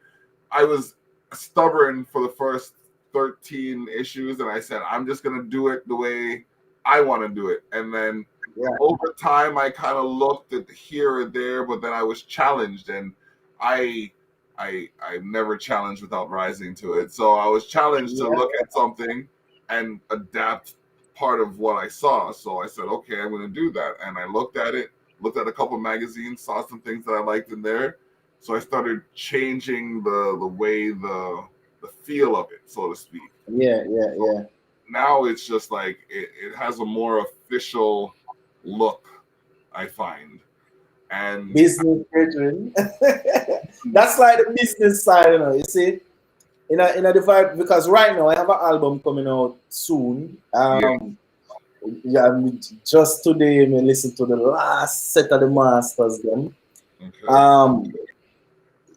was stubborn for the first 13 issues, and I said, I'm just gonna do it the way I want to do it. And then over time, I kind of looked at here or there, but then I was challenged, and I never challenged without rising to it. So I was challenged to look at something and adapt part of what I saw. So I said, okay, I'm going to do that. And I looked at it, looked at a couple magazines, saw some things that I liked in there. So I started changing the way the feel of it, so to speak. Yeah. Now it's just like it has a more official look, I find. And business brethren. That's like the business side, you know. You see, in a the vibe, because right now I have an album coming out soon. Just today I listened to the last set of the masters them. okay.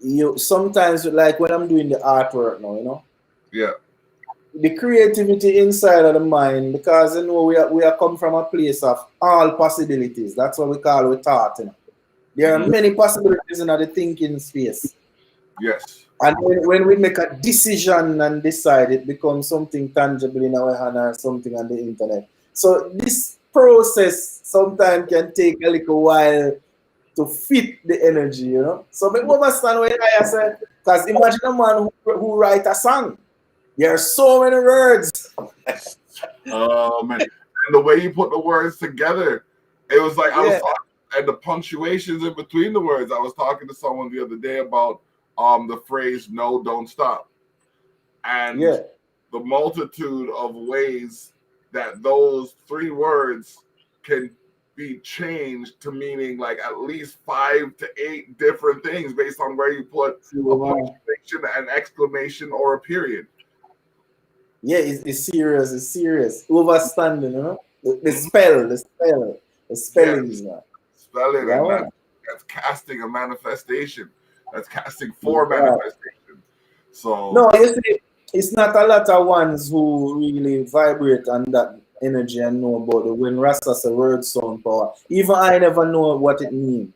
You sometimes like when I'm doing the artwork now, you know. Yeah. The creativity inside of the mind, because you know we are come from a place of all possibilities. That's what we call it thought, you know. There are many possibilities in the thinking space. Yes. And when we make a decision and decide, it becomes something tangible in our hand or something on the internet. So this process sometimes can take a little while to fit the energy, you know. So I understand what I said. Because imagine a man who write a song. There are so many words. Oh man. And the way you put the words together, it was like I was talking, and the punctuations in between the words. I was talking to someone the other day about the phrase "no, don't stop," and the multitude of ways that those three words can be changed to meaning like at least 5 to 8 different things based on where you put a punctuation, an exclamation, or a period. Yeah, it's serious. It's serious. Overstanding, you know. The spellings, man. Spelling, and that's casting a manifestation. That's casting for manifestation. So no, you see, it's not a lot of ones who really vibrate on that energy and know about it. When Rasta say word sound power, even I never know what it means.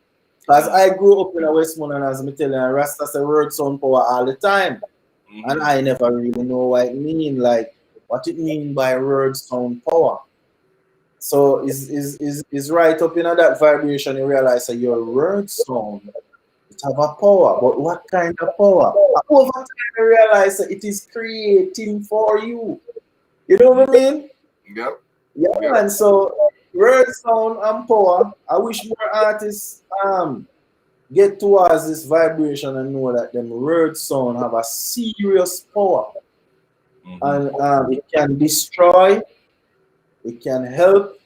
As I grew up in a Westmoreland, as I tell you, Rasta say word sound power all the time. And I never really know what it mean, like what it mean by word sound power. So is right up in that vibration, you realize that your word sound it have a power, but what kind of power? Over time you realize that it is creating for you. You know what I mean? Yep. Yeah, and so word sound and power. I wish more artists get towards this vibration and know that them word sound have a serious power. And it can destroy, it can help,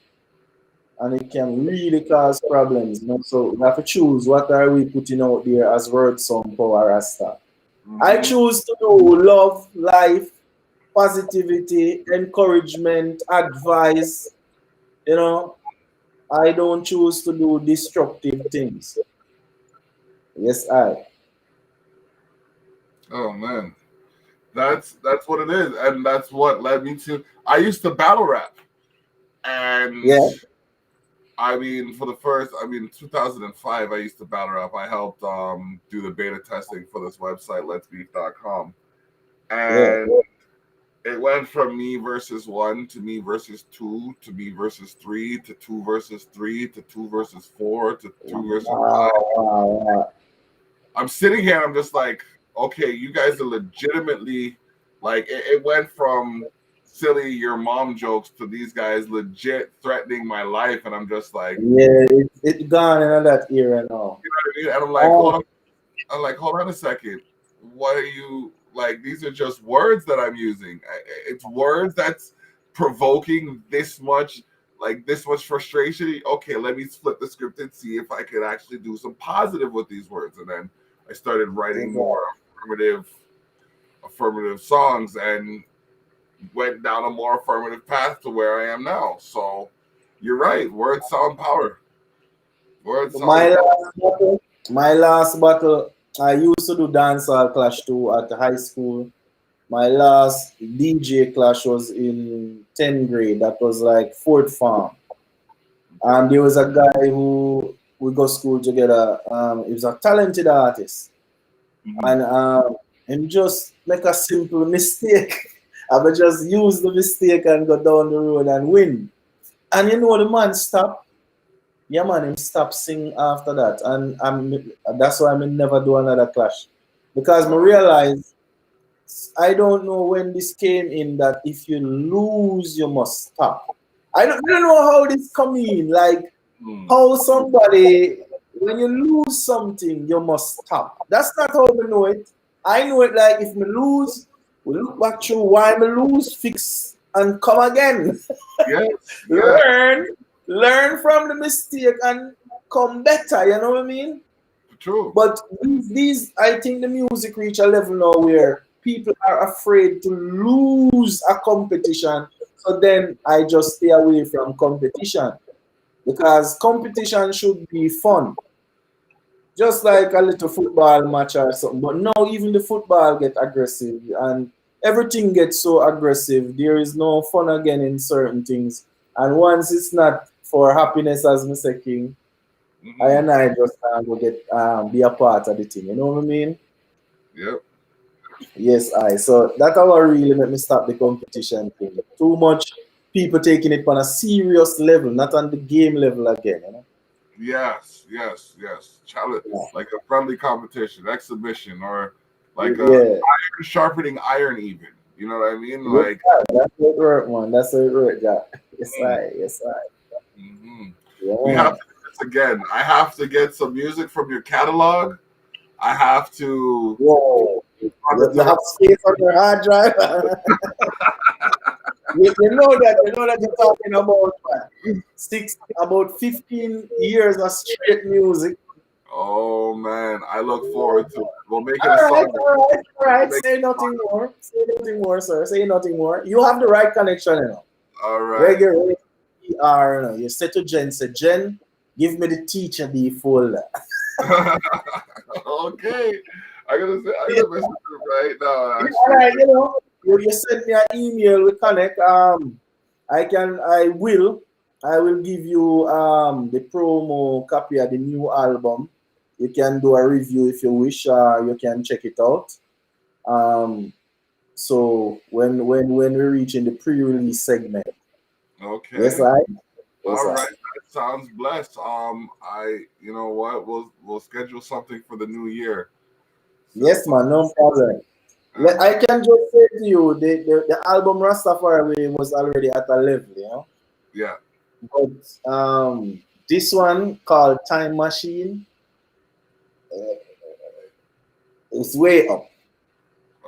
and it can really cause problems. You know? So we have to choose what are we putting out there as word sound power Rasta. I choose to do love, life, positivity, encouragement, advice. You know, I don't choose to do destructive things. Yes, I. Oh man, that's what it is, and that's what led me to. I used to battle rap, and I mean, for the first, 2005, I used to battle rap. I helped do the beta testing for this website, letsbeef.com, and it went from me versus 1 to me versus 2 to me versus 3 to 2 versus 3 to 2 versus 4 to 2 versus 5. I'm sitting here and I'm just like, okay, you guys are legitimately like it went from silly your mom jokes to these guys legit threatening my life, and I'm just like, it's gone in that era now. You know what I mean? And I'm like, hold on a second. What are you like? These are just words that I'm using. It's words that's provoking this much frustration. Okay, let me flip the script and see if I could actually do some positive with these words. And then I started writing more affirmative songs and went down a more affirmative path to where I am now. So you're right. Words sound power. Words sound power. My last battle, I used to do dancehall clash too at high school. My last DJ clash was in 10th grade. That was like fourth form. And there was a guy who we go school together. He was a talented artist. And and just make a simple mistake. I would just use the mistake and go down the road and win. And you know the man stop. Yeah man, him stop sing after that. And that's why I never do another clash. Because I realize I don't know when this came in that if you lose, you must stop. I don't know how this come in. Like how somebody, when you lose something, you must stop. That's not how we know it. I know it like if me lose, we look back through why me lose, fix and come again. Yes. Learn from the mistake and come better. You know what I mean? True. But these, I think the music reach a level now where people are afraid to lose a competition. So then I just stay away from competition because competition should be fun, just like a little football match or something. But now even the football get aggressive and everything gets so aggressive. There is no fun again in certain things. And once it's not for happiness, as Mr. King, I and I just will get be a part of the thing. You know what I mean? Yep. Yes, So that how really make me stop the competition thing. Too much people taking it on a serious level, not on the game level again. You know? Yes. Challenge, like a friendly competition, exhibition, or like a Yeah. iron sharpening iron, even. You know what I mean? Like That's what it work, man. That's what it work, Jack. Yes, Yeah. we have to do this again. I have to get some music from your catalog. I have to. Whoa. You have space on your hard drive. you know that you're talking about about 15 years of straight music. Oh man, I look forward to it. We'll make it a All song. right. Say nothing more. Say nothing more, sir. Say nothing more. You have the right connection, you know. All right. Reggae, you say to Jen, say, Jen, give me the Teacha Dee folder. Okay. I'm gonna message you right now. Actually. All right, you send me an email, we connect. I will give you the promo copy of the new album. You can do a review if you wish. You can check it out. So when we reach in the pre-release segment. Okay. Yes, All right. That sounds blessed. You know what? We'll schedule something for the new year. Yes, man, no problem. I can just say to you, the album Rastafari was already at a level, you know. Yeah. But this one called Time Machine is way up.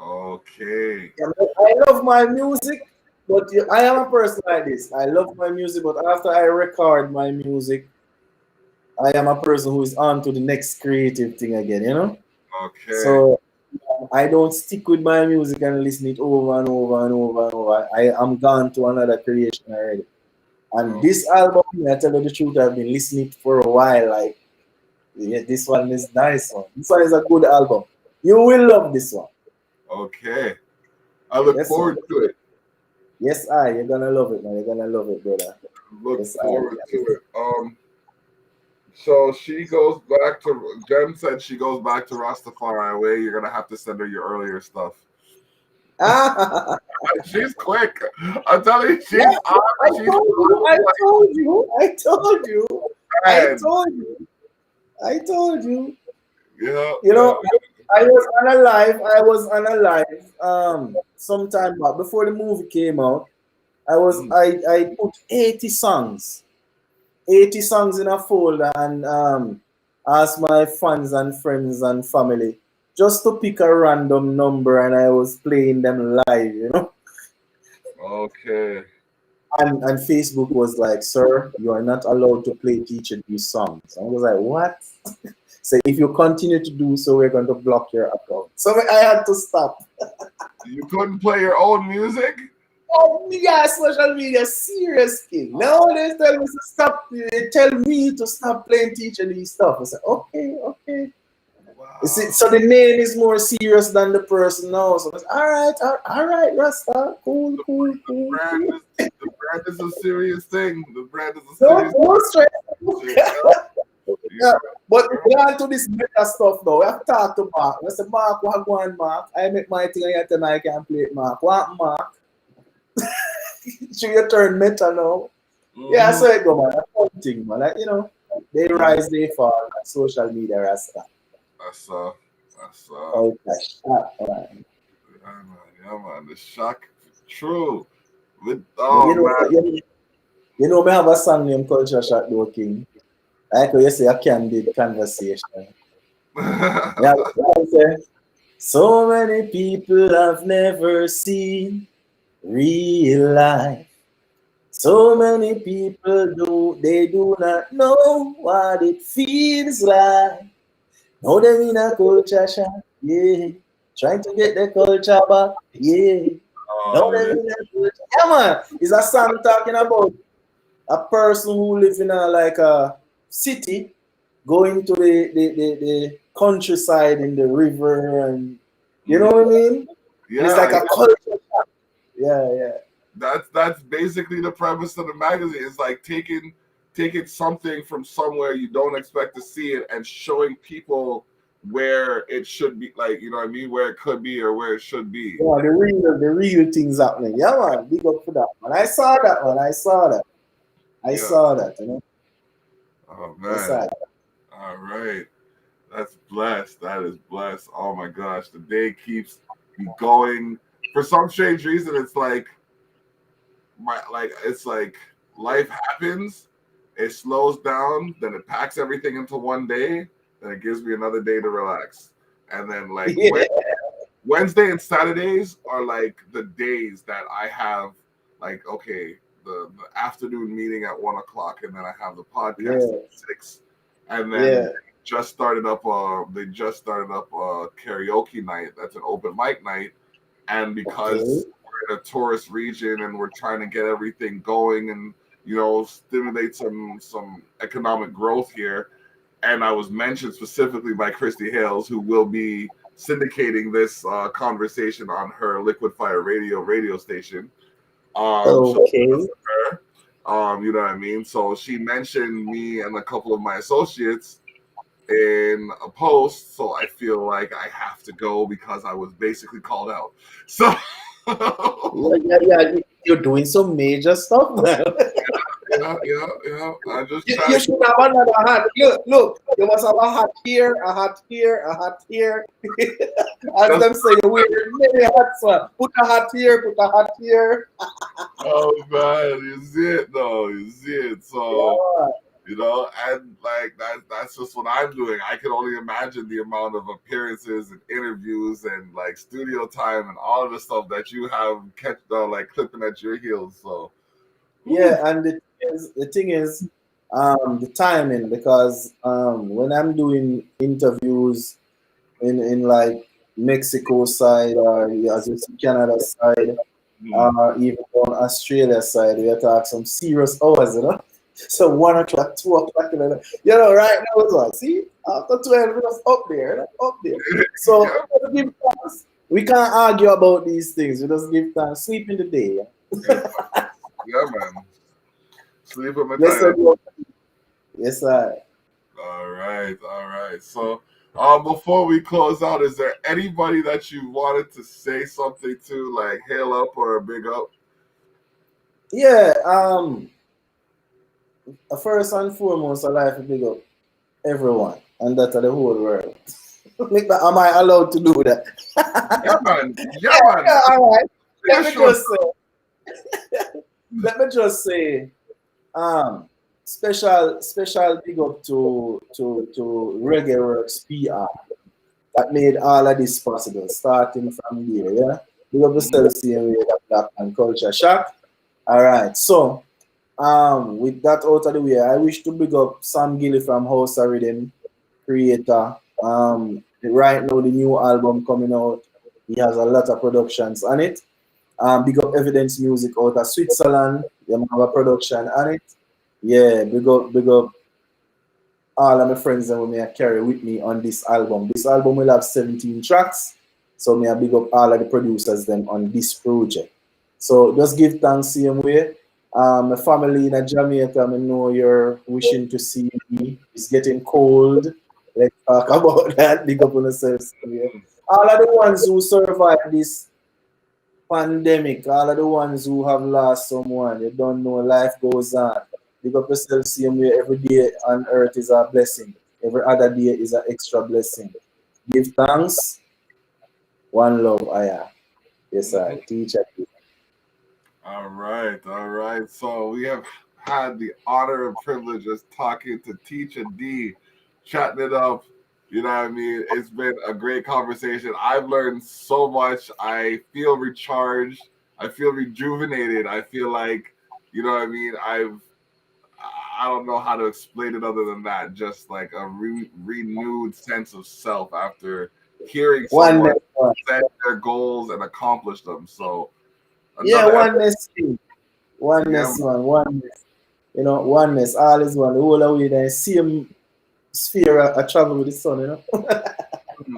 Okay. I love my music, but I am a person like this. I love my music, but after I record my music, I am a person who is on to the next creative thing again, you know? Okay. So I don't stick with my music and listen it over and over and over and over. I am gone to another creation already. And this album, I tell you the truth, I've been listening for a while. Like, yeah, this one is nice one. This one is a good album. You will love this one. Okay. I look forward to it. Yes, you're gonna love it, man. You're gonna love it, brother. Look forward to it. So she goes back to. Jem said she goes back to Rastafari way. You're gonna have to send her your earlier stuff. She's quick. I'm telling you, she's. I told you. Yeah. You know, I was on a live sometime back before the movie came out. I put 80 songs in a folder and asked my fans and friends and family just to pick a random number, and I was playing them live, you know. Okay. And Facebook was like, "Sir, you are not allowed to play Teacha Dee songs." I was like, "What?" So if you continue to do so, we're going to block your account. So I had to stop. You couldn't play your own music? Oh, yeah, social media, serious king. Now they tell me to stop. They tell me to stop playing Teacha Dee stuff. I said, okay. Wow. You see, so the name is more serious than the person now. So I said, all right, Rasta, cool. The brand is a serious thing. The brand is a serious thing. Yeah. But we on to this better stuff now. We have to talk to Mark. I say, Mark, what go on, Mark? I make my thing and tonight I can play it, Mark. What, Mark? Should you turn meta now? Yeah, so it go, man. That's one thing, man. Like, you know, they rise, they fall. Social media rasta. That's Oh, that's shot, man. yeah, man. The shock, true. With You know, me have a song named Culture Shock, though, King. Like you say, a candid conversation. Yeah, I say, so many people have never seen real life. So many people do not know what it feels like. Now they're in a culture shock, yeah. Trying to get the culture back, yeah. Now they're in a culture. Yeah, man. It's a song talking about a person who lives in a city, going to the countryside in the river, and you know what I mean? Yeah, it's like a culture shock. Yeah. That's basically the premise of the magazine. It's like taking something from somewhere you don't expect to see it and showing people where it should be, like, you know what I mean, where it could be or where it should be. Yeah, the real things happening. Yeah, man, big up for that, man. I saw that, man. I saw that, you know. Oh man. All right. That's blessed. That is blessed. Oh my gosh. The day keeps going. For some strange reason, it's like life happens, it slows down, then it packs everything into one day, then it gives me another day to relax. And then like Wednesday and Saturdays are like the days that I have, like, okay, the afternoon meeting at 1:00, and then I have the podcast at 6. And then they just started up a karaoke night. That's an open mic night. And because we're in a tourist region and we're trying to get everything going and, you know, stimulate some economic growth here. And I was mentioned specifically by Christy Hales, who will be syndicating this conversation on her Liquid Fire radio station. You know what I mean? So she mentioned me and a couple of my associates in a post, so I feel like I have to go because I was basically called out. So yeah, you're doing some major stuff, man. Yeah. I just you should have another hat. Look, you must have a hat here, a hat here, a hat here. As them say, you wear many hats, man. Put a hat here, put a hat here. Oh man, you see it though. You see it. So you know, and like that's just what I'm doing. I can only imagine the amount of appearances and interviews and like studio time and all of the stuff that you have kept like clipping at your heels. So yeah, and the thing is the timing, because when I'm doing interviews in like Mexico side, or as you see Canada side, even on Australia side, we have to have some serious hours, you know. So 1:00, 2:00, you know, right now it's like, see, after 12 minutes up there. So we can't argue about these things. We just give time, sleep in the day. Yeah, man. Sleep in my time. Yes, sir. All right. So, before we close out, is there anybody that you wanted to say something to, like hail up or big up? Yeah. First and foremost, I like to big up everyone, and that's the whole world. Am I allowed to do that? Yeah, man. Yeah, all right. Let me just say, special big up to Reggae Works PR that made all of this possible, starting from here. Yeah, big up yourself, same way that Black and Culture Shock. All right, so with that out of the way, I wish to big up Sam Gilly from House of Rhythm, creator. Right now the new album coming out, he has a lot of productions on it. Big up Evidence Music out of Switzerland, they have a production on it. Yeah, big up all of my friends that may carry with me on this album. This album will have 17 tracks, so may I big up all of the producers them on this project. So just give thanks same way. My family in Jamaica, I know you're wishing to see me. It's getting cold. Let's talk about that. Big up on yourselves. All of the ones who survived this pandemic, all of the ones who have lost someone, you don't know, life goes on. Big up yourself, same way every day on earth is a blessing. Every other day is an extra blessing. Give thanks, one love, Aya. Yes, I Teacha Dee. All right, all right. So we have had the honor and privilege of talking to Teacha Dee, chatting it up. You know what I mean? It's been a great conversation. I've learned so much. I feel recharged. I feel rejuvenated. I feel like, you know what I mean? I don't know how to explain it other than that. Just like a renewed sense of self after hearing someone Oneness, one. set their goals and accomplish them. So Yeah, another episode. oneness, thing. Yeah, Oneness, man. Oneness. You know, oneness. All is one. The whole of we the same sphere I travel with the sun, you know. Yeah.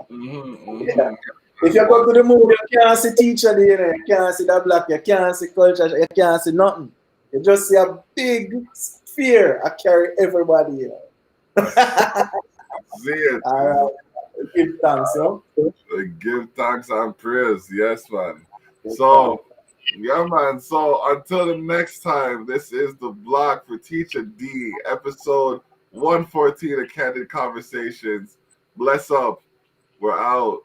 mm-hmm. If you go to the moon, you can't see teacher there, you know. You can't see the black, you can't see culture, you can't see nothing. You just see a big sphere I carry everybody, you know. See it. All right. Give thanks, so. Give thanks and praise. Yes, man. So, yeah, man. So, until the next time, this is the blog for Teacha Dee, episode 114 of Candid Conversations. Bless up. We're out.